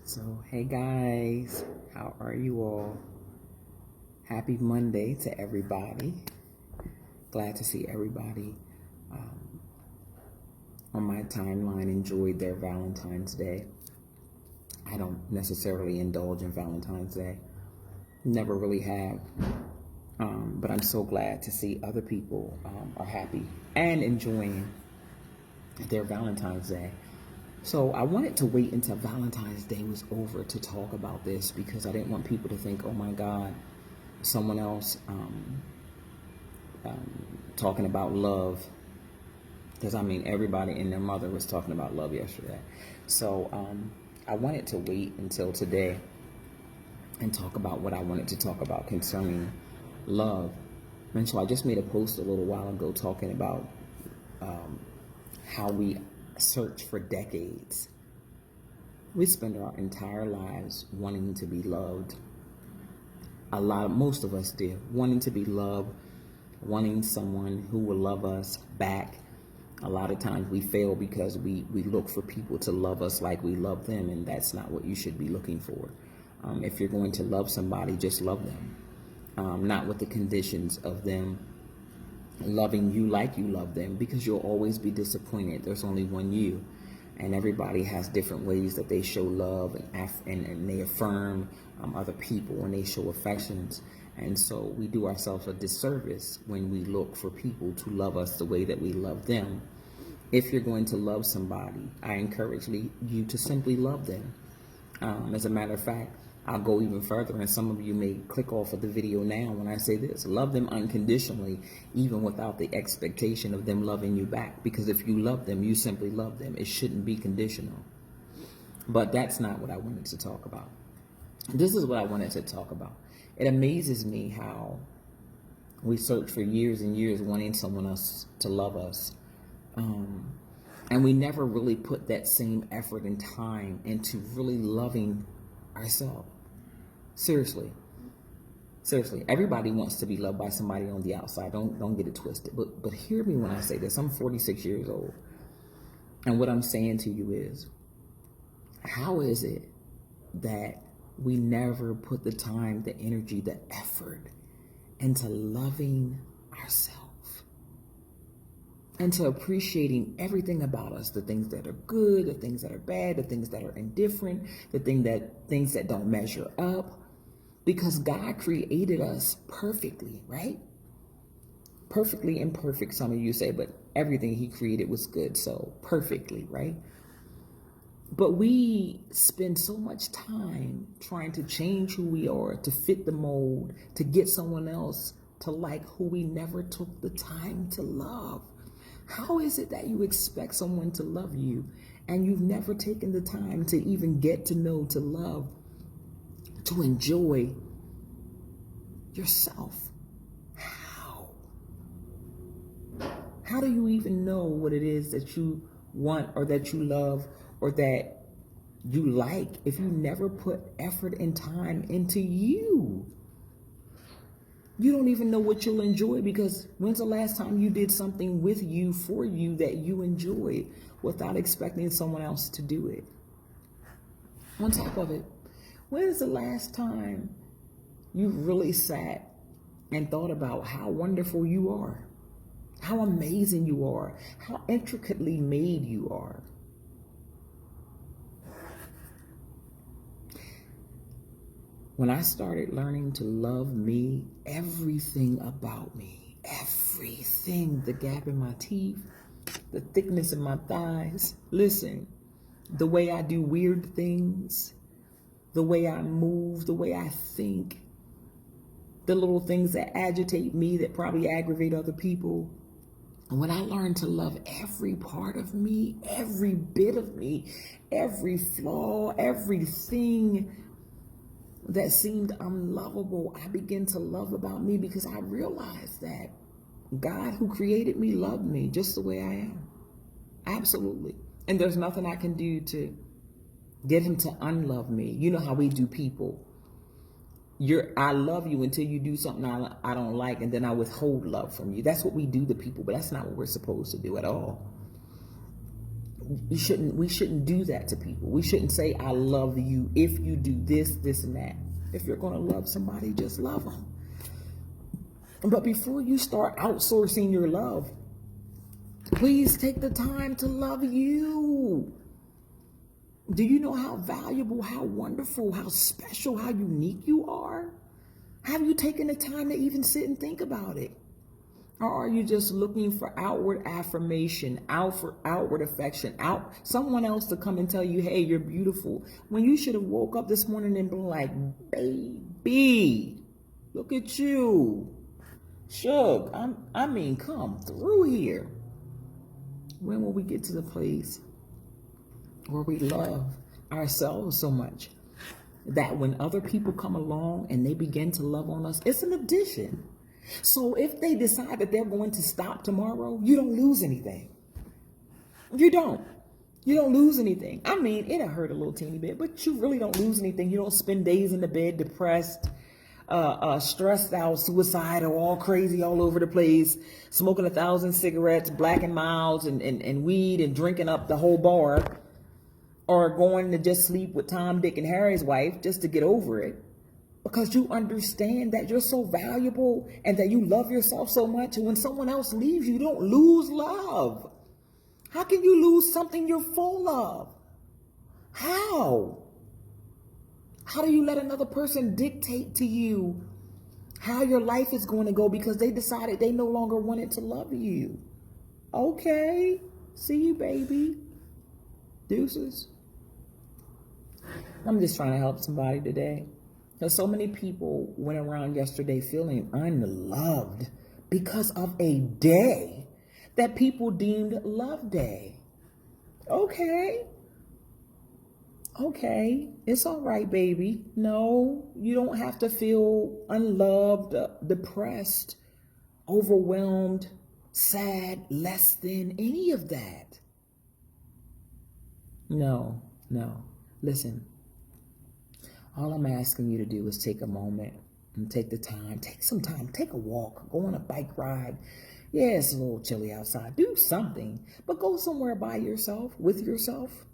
So, hey guys, how are you all? Happy Monday to everybody. Glad to see everybody on my timeline enjoyed their Valentine's Day. I don't necessarily indulge in Valentine's Day, never really have. But I'm so glad to see other people are happy and enjoying their Valentine's Day. So I wanted to wait until Valentine's Day was over to talk about this because I didn't want people to think, oh my God, someone else talking about love. Because I mean, everybody and their mother was talking about love yesterday. So I wanted to wait until today and talk about what I wanted to talk about concerning love. And so I just made a post a little while ago talking about how we search for decades. We spend our entire lives wanting to be loved. Most of us do, wanting to be loved, wanting someone who will love us back. A lot of times we fail because we look for people to love us like we love them, and that's not what you should be looking for. If you're going to love somebody, just love them, not with the conditions of them loving you like you love them, because you'll always be disappointed. There's only one you, and everybody has different ways that they show love and they affirm other people and they show affections. And so we do ourselves a disservice when we look for people to love us the way that we love them. If you're going to love somebody, I encourage you to simply love them. As a matter of fact, I'll go even further, and some of you may click off of the video now when I say this. Love them unconditionally, even without the expectation of them loving you back. Because if you love them, you simply love them. It shouldn't be conditional. But that's not what I wanted to talk about. This is what I wanted to talk about. It amazes me how we search for years and years wanting someone else to love us. And we never really put that same effort and time into really loving ourselves. Seriously, everybody wants to be loved by somebody on the outside. Don't get it twisted. But hear me when I say this. I'm 46 years old, and what I'm saying to you is, how is it that we never put the time, the energy, the effort into loving ourselves, into appreciating everything about us, the things that are good, the things that are bad, the things that are indifferent, the things that don't measure up? Because God created us perfectly, right? Perfectly imperfect, some of you say, but everything he created was good, so perfectly, right? But we spend so much time trying to change who we are, to fit the mold, to get someone else to like who we never took the time to love. How is it that you expect someone to love you and you've never taken the time to even get to know, to love, to enjoy yourself? How? How do you even know what it is that you want or that you love or that you like if you never put effort and time into you? You don't even know what you'll enjoy, because when's the last time you did something with you, for you, that you enjoyed without expecting someone else to do it? On top of it, when's the last time you really sat and thought about how wonderful you are, how amazing you are, how intricately made you are? When I started learning to love me, everything about me, everything, the gap in my teeth, the thickness in my thighs, listen, the way I do weird things, the way I move, the way I think, the little things that agitate me that probably aggravate other people. And when I learned to love every part of me, every bit of me, every flaw, everything that seemed unlovable, I began to love about me, because I realized that God, who created me, loved me just the way I am. Absolutely. And there's nothing I can do to get him to unlove me. You know how we do people. I love you until you do something I don't like, and then I withhold love from you. That's what we do to people, but that's not what we're supposed to do at all. we shouldn't do that to people. We shouldn't say, I love you if you do this, this, and that. If you're going to love somebody, just love them. But before you start outsourcing your love, please take the time to love you. Do you know how valuable, how wonderful, how special, how unique you are? Have you taken the time to even sit and think about it? Or are you just looking for outward affirmation, outward affection, someone else to come and tell you, hey, you're beautiful, when you should have woke up this morning and been like, baby, look at you. Shug, come through here. When will we get to the place where we love ourselves so much that when other people come along and they begin to love on us, it's an addition. So if they decide that they're going to stop tomorrow, you don't lose anything. You don't lose anything. I mean, it'll hurt a little teeny bit, but you really don't lose anything. You don't spend days in the bed depressed, stressed out, suicidal, all crazy all over the place, smoking 1,000 cigarettes, Black and Milds, and weed, and drinking up the whole bar, or going to just sleep with Tom, Dick, and Harry's wife just to get over it. Because you understand that you're so valuable and that you love yourself so much. And when someone else leaves, you don't lose love. How can you lose something you're full of? How? How do you let another person dictate to you how your life is going to go because they decided they no longer wanted to love you? Okay. See you, baby. Deuces. I'm just trying to help somebody today. Because so many people went around yesterday feeling unloved because of a day that people deemed Love Day. Okay, it's all right, baby. No, you don't have to feel unloved, depressed, overwhelmed, sad, less than, any of that. No. Listen. All I'm asking you to do is take a moment and take some time, take a walk, go on a bike ride. Yeah, it's a little chilly outside. Do something, but go somewhere by yourself, with yourself,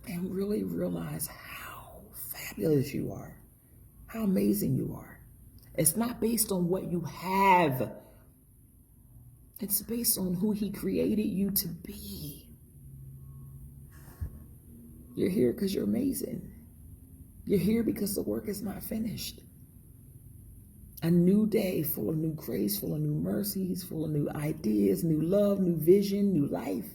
and really realize how fabulous you are, how amazing you are. It's not based on what you have. It's based on who He created you to be. You're here because you're amazing. You're here because the work is not finished. A new day full of new grace, full of new mercies, full of new ideas, new love, new vision, new life.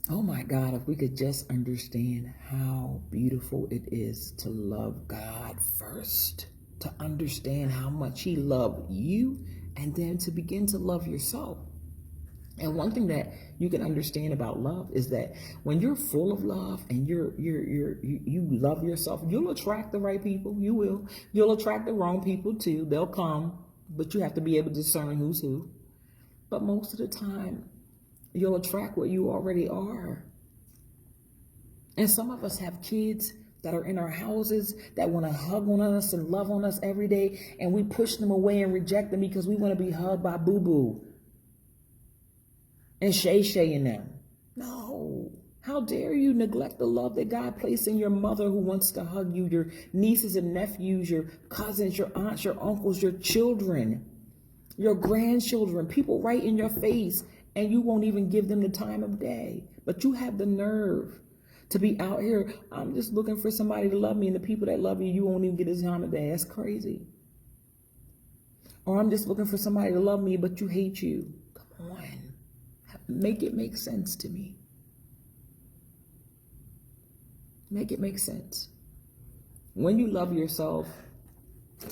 Oh my God, if we could just understand how beautiful it is to love God first, to understand how much He loved you, and then to begin to love yourself. And one thing that you can understand about love is that when you're full of love and you love yourself, you'll attract the right people. You will. You'll attract the wrong people too. They'll come, but you have to be able to discern who's who. But most of the time, you'll attract what you already are. And some of us have kids that are in our houses that want to hug on us and love on us every day, and we push them away and reject them because we want to be hugged by Boo-Boo and Shay and them. No. How dare you neglect the love that God placed in your mother who wants to hug you, your nieces and nephews, your cousins, your aunts, your uncles, your children, your grandchildren, people right in your face, and you won't even give them the time of day. But you have the nerve to be out here, I'm just looking for somebody to love me, and the people that love you, you won't even get the time of day. That's crazy. Or I'm just looking for somebody to love me, but you hate you. Come on. Make it make sense to me. Make it make sense. When you love yourself,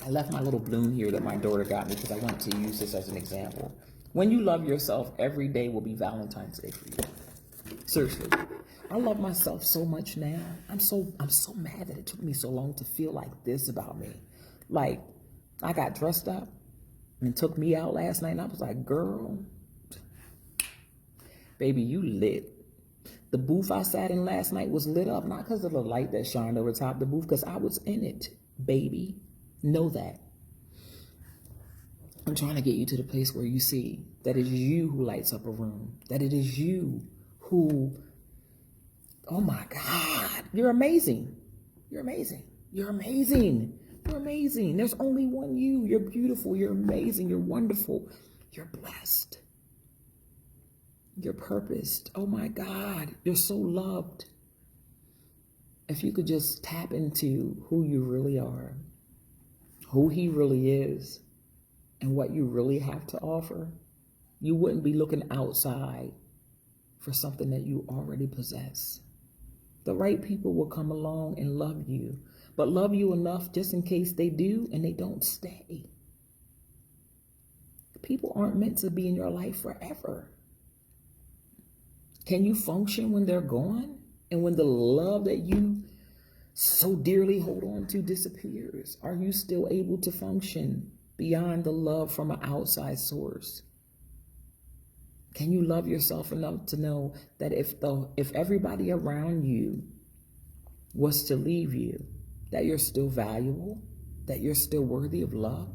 I left my little balloon here that my daughter got me because I want to use this as an example. When you love yourself, every day will be Valentine's Day for you. Seriously. I love myself so much now. I'm so mad that it took me so long to feel like this about me. Like, I got dressed up and took me out last night, and I was like, girl, baby, you lit. The booth I sat in last night was lit up, not because of the light that shined over top the booth, because I was in it, baby. Know that. I'm trying to get you to the place where you see that it is you who lights up a room, that it is you who, oh my God, you're amazing. You're amazing. You're amazing. You're amazing. There's only one you. You're beautiful. You're amazing. You're wonderful. You're blessed. You're purposed. Oh my God, you're so loved. If you could just tap into who you really are, who he really is, and what you really have to offer, you wouldn't be looking outside for something that you already possess. The right people will come along and love you, but love you enough just in case they do and they don't stay. People aren't meant to be in your life forever. Can you function when they're gone? And when the love that you so dearly hold on to disappears, are you still able to function beyond the love from an outside source? Can you love yourself enough to know that if everybody around you was to leave you, that you're still valuable, that you're still worthy of love?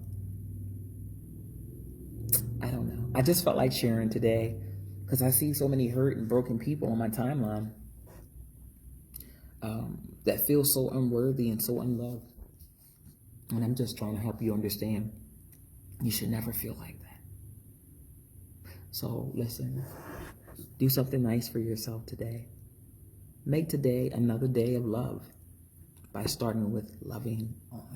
I don't know. I just felt like sharing today because I see so many hurt and broken people on my timeline that feel so unworthy and so unloved. And I'm just trying to help you understand you should never feel like that. So listen, do something nice for yourself today. Make today another day of love by starting with loving on